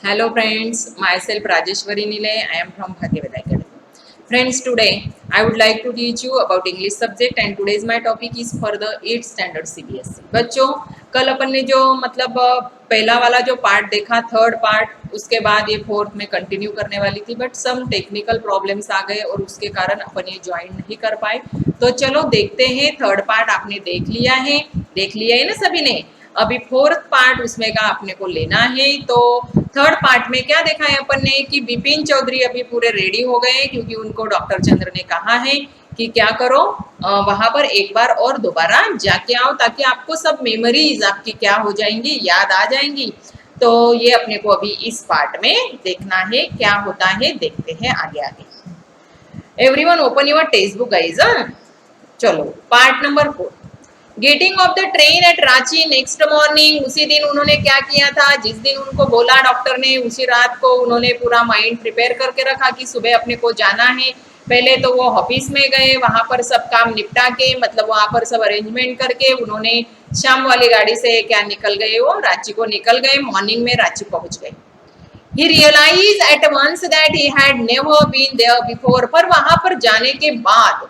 Hello friends, myself Rajeshwari Nile. I am from Bhagyavada Academy. Friends, today I would like to teach you about English subject and today's my topic is for the 8th standard CBSE. बच्चों, कल अपन ने जो पहला वाला जो part देखा, third part, उसके बाद ये फोर्थ में कंटिन्यू करने वाली थी, बट सम टेक्निकल प्रॉब्लम्स आ गए और उसके कारण अपन ये ज्वाइन नहीं कर पाए। तो चलो देखते हैं, थर्ड पार्ट आपने देख लिया है ना सभी ने। अभी फोर्थ पार्ट उसमें का अपने को लेना है। तो थर्ड पार्ट में क्या देखा है अपन ने कि विपिन चौधरी अभी पूरे रेडी हो गए, क्योंकि उनको डॉक्टर चंद्र ने कहा है कि क्या करो, वहां पर एक बार और दोबारा जाके आओ, ताकि आपको सब मेमोरीज आपकी क्या हो जाएंगी, याद आ जाएंगी। तो ये अपने को अभी इस पार्ट में देखना है, क्या होता है देखते हैं आगे आगे। Everyone open your textbook guys. चलो part number 4, getting off the train at Ranchi next morning. उसी दिन उन्होंने क्या किया था, जिस दिन उनको बोला डॉक्टर ने, उसी रात को उन्होंने पूरा माइंड प्रिपेयर करके रखा कि सुबह अपने को जाना है। पहले तो वो ऑफिस में गए, वहां पर सब काम निपटा के, मतलब वहां पर सब अरेंजमेंट करके उन्होंने शाम वाली गाड़ी से क्या निकल गए, वो रांची को निकल गए, मॉर्निंग में रांची पहुंच गए। He realized at once that he had never been there before। पर वहां पर जाने के बाद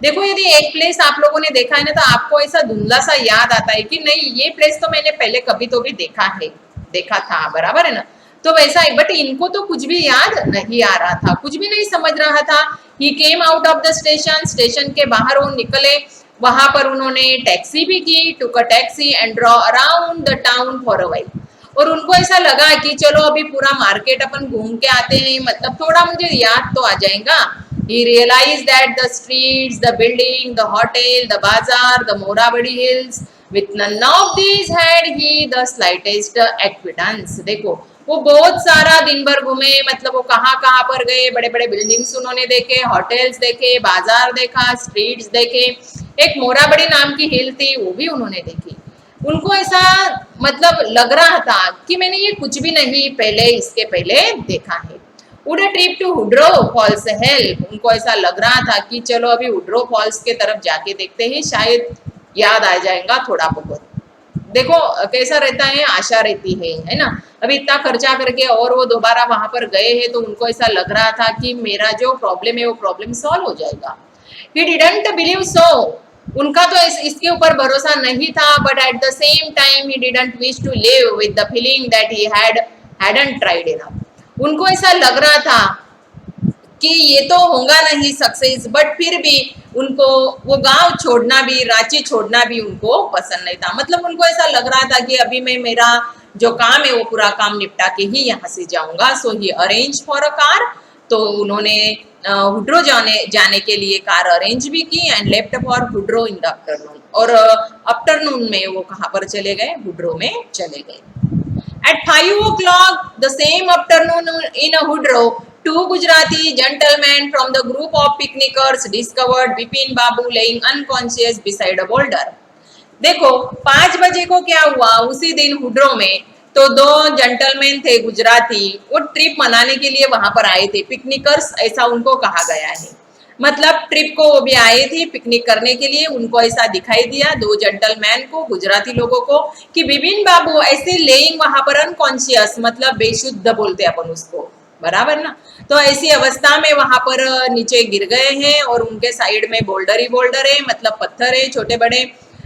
देखो, यदि एक प्लेस आप लोगों ने देखा है ना, तो आपको ऐसा धुंधला सा याद आता है कि नहीं ये प्लेस तो मैंने पहले कभी तो भी देखा था, बराबर है ना। तो वैसा ही, बट इनको तो कुछ भी याद नहीं आ रहा था, कुछ भी नहीं समझ रहा था। He came out of the station, station के बाहर वो निकले, वहां पर उन्होंने टैक्सी भी की, took a taxi and drove around the town for a while. और उनको ऐसा लगा कि चलो अभी पूरा मार्केट अपन घूम के आते हैं, मतलब थोड़ा मुझे याद तो आ जाएगा। He realized that the streets, the building, the hotel, the bazaar, the Morabadi hills, with none of these had he the slightest acquaintance। देखो, वो बहुत सारा दिन भर घूमे, मतलब वो कहाँ कहाँ पर गए, बड़े बड़े बिल्डिंग्स उन्होंने देखे, होटल्स देखे, बाजार देखा, स्ट्रीट्स देखे, एक मोराबड़ी नाम की हिल थी वो भी उन्होंने देखी। उनको ऐसा मतलब लग रहा था कि मैंने ये कुछ भी नहीं पहले इसके पहले देखा है। Would a trip to Hundru falls help. उनको ऐसा लग रहा था कि चलो अभी हुड्रो फॉल्स के तरफ जाके देखते हैं, शायद याद आ जाएगा थोड़ा बहुत। देखो कैसा रहता है, आशा रहती है ना। अभी इतना खर्चा करके और वो दोबारा वहां पर गए हैं, तो उनको ऐसा लग रहा था कि मेरा जो प्रॉब्लम है वो प्रॉब्लम सॉल्व हो जाएगा। He didn't believe so. उनका तो इसके ऊपर भरोसा नहीं था, but at the same time he didn't wish to live with the feeling that he hadn't tried enough. उनको ऐसा लग रहा था कि ये तो होगा नहीं सक्सेस, बट फिर भी उनको वो गांव छोड़ना भी, रांची छोड़ना भी उनको पसंद नहीं था। मतलब उनको ऐसा लग रहा था कि अभी मैं मेरा जो काम है वो पूरा काम निपटा के ही यहाँ से जाऊंगा। सो ही अरेंज फॉर अ कार। तो उन्होंने हुड्रो जाने के लिए कार अरेंज भी की and left for Hundru in the afternoon. और आफ्टरनून में वो कहाँ पर चले गए, हुड्रो में चले गए। At 5 o'clock the same afternoon in a Hudro, two Gujarati gentlemen from the group of picnickers discovered Bipin Babu laying unconscious beside a boulder। देखो 5 बजे को क्या हुआ, उसी दिन हुड्रो में तो दो जेंटलमैन थे गुजराती, वो ट्रिप मनाने के लिए वहां पर आए थे। पिकनिकर्स ऐसा उनको कहा गया है, मतलब ट्रिप को वो भी आए थे पिकनिक करने के लिए। उनको ऐसा दिखाई दिया दो जेंटलमैन को, गुजराती लोगों को, कि बिपिन बाबू ऐसे लेइंग वहां पर अनकॉन्शियस, मतलब बेशुद्ध बोलते अपन उसको, बराबर ना। तो ऐसी अवस्था में वहां पर नीचे गिर गए हैं और उनके साइड में बोल्डर ही बोल्डर है, मतलब पत्थर है छोटे बड़े।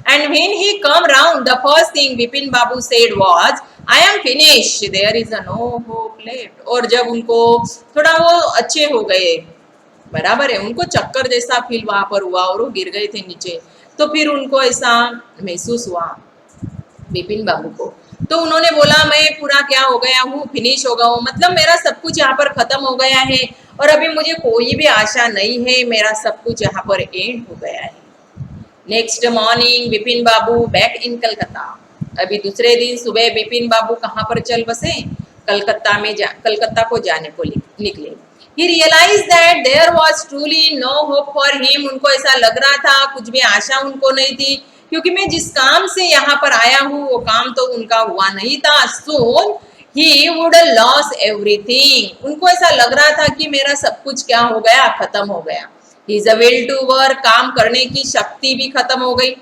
And when he come round the first thing Bipin Babu said was I am finish, there is a no hope left. और जब उनको थोड़ा वो अच्छे हो गए, बराबर है, उनको चक्कर जैसा फील वहां पर हुआ और वो गिर गए थे नीचे, तो फिर उनको ऐसा महसूस हुआ बिपिन बाबू को। तो उन्होंने बोला मैं पूरा क्या हो गया हूँ, फिनिश हो गया हूँ, मतलब मेरा सब कुछ यहाँ पर खत्म हो गया है और अभी मुझे कोई भी आशा नहीं है, मेरा सब कुछ यहाँ पर एंड हो गया है। Next morning Bipin Babu back in Calcutta. अभी दूसरे दिन सुबह बिपिन बाबू कहाँ पर चल बसे, कलकत्ता को जाने को निकले। He realized that there was truly no hope for him। उनको ऐसा लग रहा था कुछ भी आशा उनको नहीं थी, क्योंकि मैं जिस काम से यहाँ पर आया हूँ वो काम तो उनका हुआ नहीं था। Soon he would lose everything। उनको ऐसा लग रहा था कि मेरा सब कुछ क्या हो गया, खत्म हो गया। His will to work, काम करने की शक्ति भी खत्म हो गई।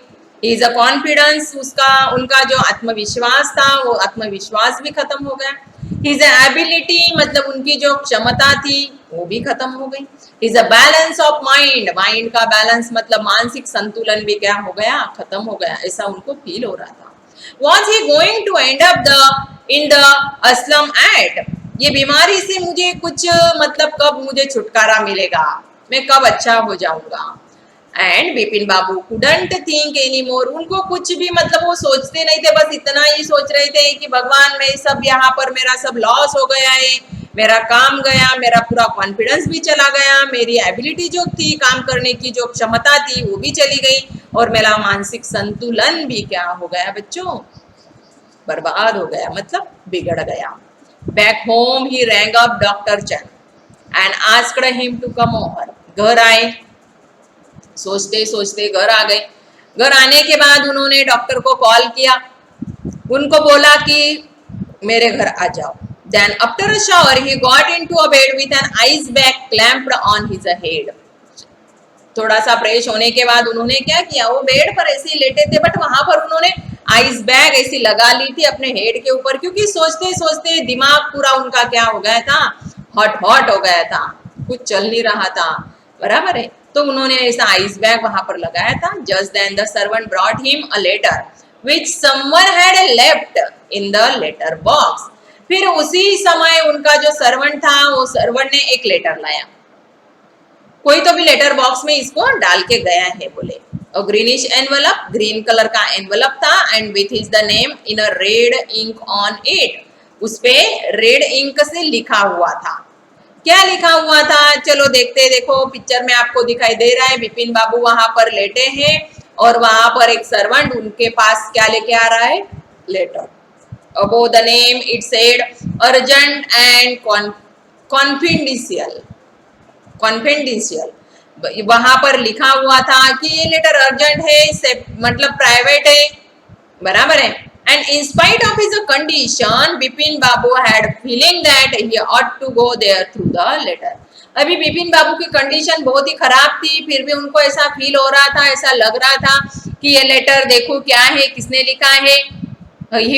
इज अ कॉन्फिडेंस, उसका उनका जो आत्मविश्वास था वो आत्मविश्वास भी खत्म हो गया। हिज एबिलिटी मतलब उनकी जो क्षमता थी वो भी खत्म हो गई। Is a balance of mind, mind का बैलेंस मतलब मानसिक संतुलन भी क्या हो गया, खत्म हो गया, ऐसा उनको फील हो रहा था। Was he going to end up the in the asylum at, ये बीमारी से मुझे कुछ मतलब कब मुझे छुटकारा मिलेगा, मैं कब अच्छा हो जाऊंगा। And Bipin Babu couldn't think any more, उनको कुछ भी मतलब वो सोचते नहीं थे, बस इतना ही सोच रहे थे कि भगवान मैं सब यहाँ पर मेरा सब लॉस हो गया है, मेरा काम गया, मेरा पूरा कॉन्फिडेंस भी चला गया, मेरी एबिलिटी जो थी काम करने की जो क्षमता थी वो भी चली गई, और मेरा मानसिक संतुलन भी क्या हो गया बच्चों, बर्बाद हो गया, मतलब बिगड़ गया। Back home he rang up doctor Chand and asked him to come over, घर आए, सोचते सोचते घर आ गए। घर आने के बाद उन्होंने डॉक्टर को कॉल किया, उनको बोला कि मेरे घर आ जाओ। Then after a shower he got into a bed with an ice bag clamped on his head, थोड़ा सा फ्रेश होने के बाद उन्होंने क्या किया, वो बेड पर ऐसे ही लेटे थे, बट वहां पर उन्होंने आइस बैग ऐसी लगा ली थी अपने हेड के ऊपर, क्योंकि सोचते सोचते दिमाग पूरा उनका क्या हो गया था, हॉट हॉट हो गया था, कुछ चल नहीं रहा था, बराबर है। तो उन्होंने ऐसा आइस बैग वहां पर लगाया था। Just then the servant brought him a letter which someone had left in the letter box, फिर उसी समय उनका जो सर्वेंट था वो सर्वेंट ने एक लेटर लाया, कोई तो भी लेटर बॉक्स में इसको डाल के गया है बोले। और ग्रीनिश एनवलप, ग्रीन कलर का एनवलप था, and with his the name in a red ink on it, उस पे रेड इंक से लिखा हुआ था। क्या लिखा हुआ था, चलो देखते, देखो पिक्चर में आपको दिखाई दे रहा है, बिपिन बाबू वहां पर लेटे हैं और वहां पर एक सर्वेंट उनके पास क्या लेके आ रहा है, letter. Above the name it said urgent and confidential, confidential, वहां पर लिखा हुआ था कि ये लेटर अर्जेंट है, मतलब प्राइवेट है, बराबर है। And in spite of his condition Bipin Babu had feeling that he ought to go there through the letter, अभी बिपिन बाबू की कंडीशन बहुत ही खराब थी, फिर भी उनको ऐसा फील हो रहा था, ऐसा लग रहा था कि ये लेटर देखो क्या है, किसने लिखा है। he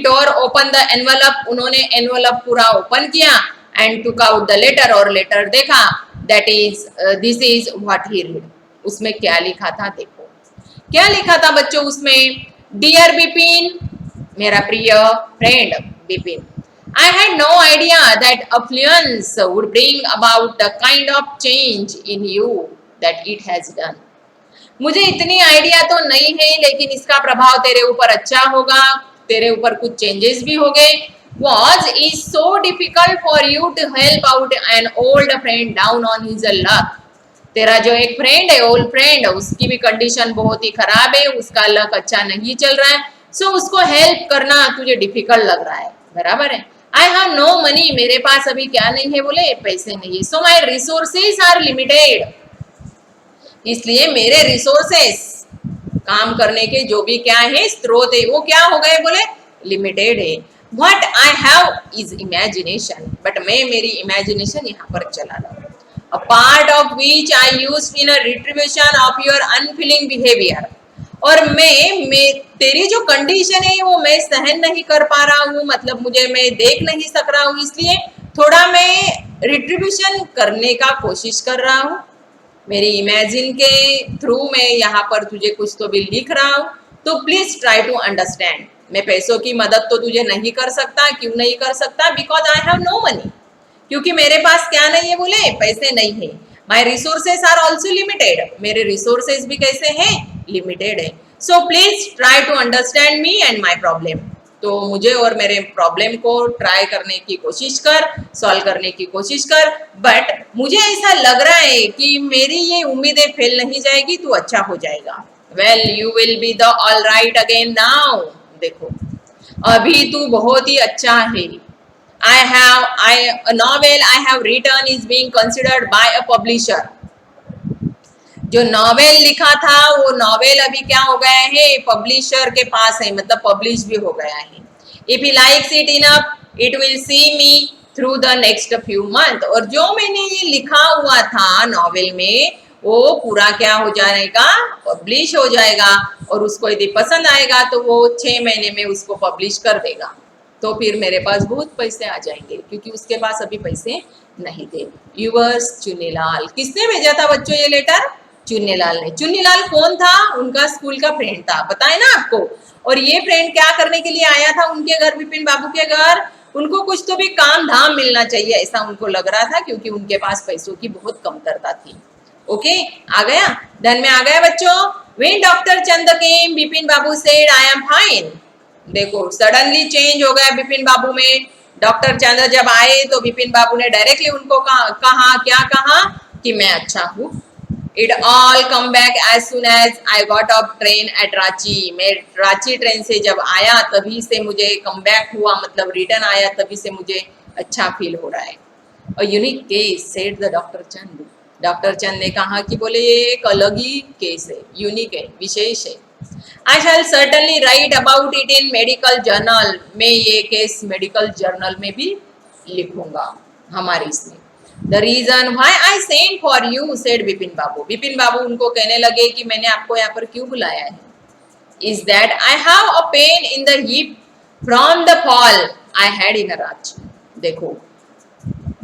tore open the envelope, उन्होंने एनवलप पूरा ओपन किया, and took out the letter, और लेटर देखा, that is this is what he read, उसमें क्या लिखा था, देखो क्या लिखा था बच्चों उसमें। डियर बिपिन, मेरा प्रिय friend Bipin, I had no idea that affluence would bring about the kind of change in you that it has done, मुझे इतनी आइडिया तो नहीं है, लेकिन इसका प्रभाव तेरे ऊपर अच्छा होगा, तेरे ऊपर कुछ चेंजेस भी हो गए। Was is so difficult for you to help out an old friend down on his luck, तेरा जो एक फ्रेंड है, ओल्ड फ्रेंड, उसकी भी कंडीशन बहुत ही खराब है, उसका लक अच्छा नहीं चल रहा है, सो उसको हेल्प करना तुझे डिफिकल्ट लग रहा है, बराबर है। आई हैव नो मनी, मेरे पास अभी क्या नहीं है बोले, पैसे नहीं है। सो माई रिसोर्सेज आर लिमिटेड, इसलिए मेरे रिसोर्सेस, काम करने के जो भी क्या है स्रोत है वो क्या हो गए बोले, लिमिटेड है। What I have is imagination, but मैं मेरी इमेजिनेशन यहाँ पर चला रहा हूँ। A part of which I use in a retribution of your unfailing behaviour, और मैं तेरी जो कंडीशन है वो मैं सहन नहीं कर पा रहा हूँ, मतलब मुझे मैं देख नहीं सक रहा हूँ, इसलिए थोड़ा मैं रिट्रीब्यूशन करने का कोशिश कर रहा हूँ, मेरी इमेजिन के थ्रू मैं यहाँ पर तुझे कुछ तो भी लिख रहा हूँ, तो प्लीज ट्राई टू अंडरस्टैंड। मैं पैसों की मदद तो तुझे नहीं कर सकता, क्यों नहीं कर सकता, because I have no money, क्योंकि मेरे पास क्या नहीं है बोले, पैसे नहीं है। My resources are also limited, मेरे रिसोर्सेज भी कैसे हैं, लिमिटेड है। So please try to understand me and my problem, तो मुझे और मेरे प्रॉब्लम को ट्राई करने की कोशिश कर, सॉल्व करने की कोशिश कर, बट मुझे ऐसा लग रहा है कि मेरी ये उम्मीदें फेल नहीं जाएगी, तू अच्छा हो जाएगा। Well you will be the all right again now, देखो अभी तू बहुत ही अच्छा है। a novel I have written is being considered by a publisher, जो नॉवेल लिखा था वो नॉवेल अभी क्या हो गया है, पब्लिशर के पास है, मतलब पब्लिश भी हो गया है। If he likes it enough it will see me through the next few month, और जो मैंने ये लिखा हुआ था नॉवेल में वो पूरा क्या हो जाएगा, पब्लिश हो जाएगा, और उसको यदि पसंद आएगा तो वो 6 महीने में उसको पब्लिश कर देगा। तो फिर मेरे पास बहुत पैसे आ जाएंगे, क्योंकि उसके पास अभी पैसे नहीं थे। यूवर्स चुन्नीलाल, किसने भेजा था बच्चों ये लेटर? चुन्नीलाल ने। चुन्नीलाल कौन था? उनका स्कूल का फ्रेंड था, बताए ना आपको। और ये फ्रेंड क्या करने के लिए आया था उनके घर, विपिन बाबू के घर? उनको कुछ तो भी काम धाम मिलना चाहिए, ऐसा उनको लग रहा था, क्योंकि उनके पास पैसों की बहुत कमतरता थी। ओके, आ गया, धन में आ गया बच्चों। When doctor Chand came, Vipin Babu said I am fine. देखो सडनली चेंज हो गया विपिन बाबू में। डॉक्टर चंद्र जब आए तो विपिन बाबू ने डायरेक्टली उनको कहा क्या कहा कि मैं अच्छा हूँ। It all come back as soon as I got off train at Ranchi. मैं रांची ट्रेन से जब आया तभी से मुझे कम बैक हुआ, मतलब रिटर्न आया तभी से मुझे अच्छा फील हो रहा है। A unique case said the doctor Chand. Doctor Chand ने कहा कि बोले ये एक अलग ही केस है, यूनिक है, विशेष है। I shall certainly write about it in medical journal. मैं ये केस मेडिकल जर्नल में भी लिखूंगा हमारे इसमें। The reason why I sent for you said Vipin Babu. Vipin Babu उनको कहने लगे कि मैंने आपको यहाँ पर क्यों बुलाया है। Is that I have a pain in the hip from the fall I had in Ranchi. देखो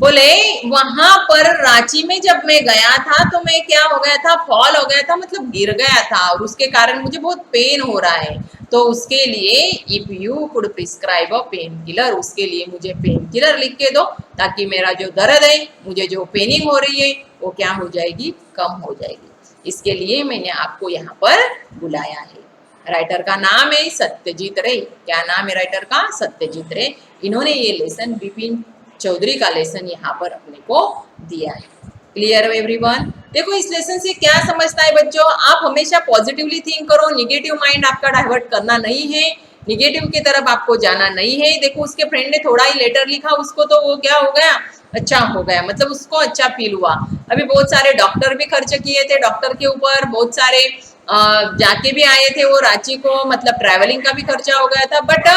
बोले वहां पर रांची में जब मैं गया था तो मैं क्या हो गया था, फॉल हो गया था, मतलब गिर गया था, और उसके कारण मुझे बहुत पेन हो रहा है। तो उसके लिए if you could prescribe a pain killer, उसके लिए मुझे पेन किलर लिख के दो, ताकि मेरा जो दर्द है, मुझे जो पेनिंग हो रही है, वो क्या हो जाएगी, कम हो जाएगी। इसके लिए मैंने आपको यहाँ पर बुलाया है। राइटर का नाम है सत्यजीत रे। क्या नाम है राइटर का? सत्यजीत रे। इन्होंने ये लेसन विपिन चौधरी का लेसन यहाँ पर अपने को दिया है। Clear everyone? देखो इस लेसन से क्या समझता है बच्चों, आप हमेशा पॉजिटिवली थिंक करो, निगेटिव माइंड आपका डाइवर्ट करना नहीं है, निगेटिव की तरफ आपको जाना नहीं है। देखो उसके फ्रेंड ने थोड़ा ही लेटर लिखा, उसको तो वो क्या हो गया, अच्छा हो गया, मतलब उसको अच्छा फील हुआ। अभी बहुत सारे डॉक्टर भी खर्च किए थे डॉक्टर के ऊपर, बहुत सारे जाके भी आए थे वो रांची को, मतलब ट्रैवलिंग का भी खर्चा हो गया था। बट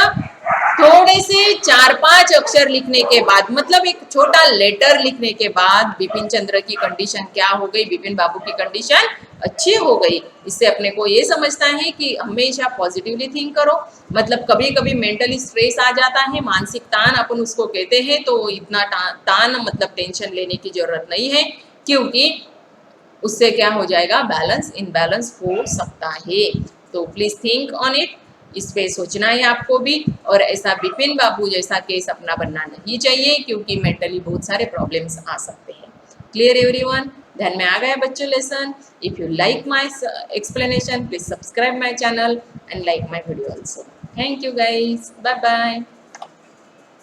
थोड़े से 4-5 अक्षर लिखने के बाद, मतलब एक छोटा लेटर लिखने के बाद बिपिन चंद्र की कंडीशन क्या हो गई, बिपिन बाबू की कंडीशन अच्छी हो गई। इससे अपने को ये समझता है कि हमेशा पॉजिटिवली थिंक करो। मतलब कभी कभी मेंटली स्ट्रेस आ जाता है, मानसिक तान अपन उसको कहते हैं, तो इतना तान मतलब टेंशन लेने की जरूरत नहीं है, क्योंकि उससे क्या हो जाएगा, बैलेंस इनबैलेंस हो सकता है। तो प्लीज थिंक ऑन इट, इस पे सोचना है आपको भी। और ऐसा विपिन बाबू जैसा केस अपना बनना नहीं चाहिए, क्योंकि मेंटली बहुत सारे प्रॉब्लम्स आ सकते हैं। Clear everyone? ध्यान में आ गया बच्चों lesson? If you like my explanation, please subscribe my channel and like my video also. Thank you guys, bye bye.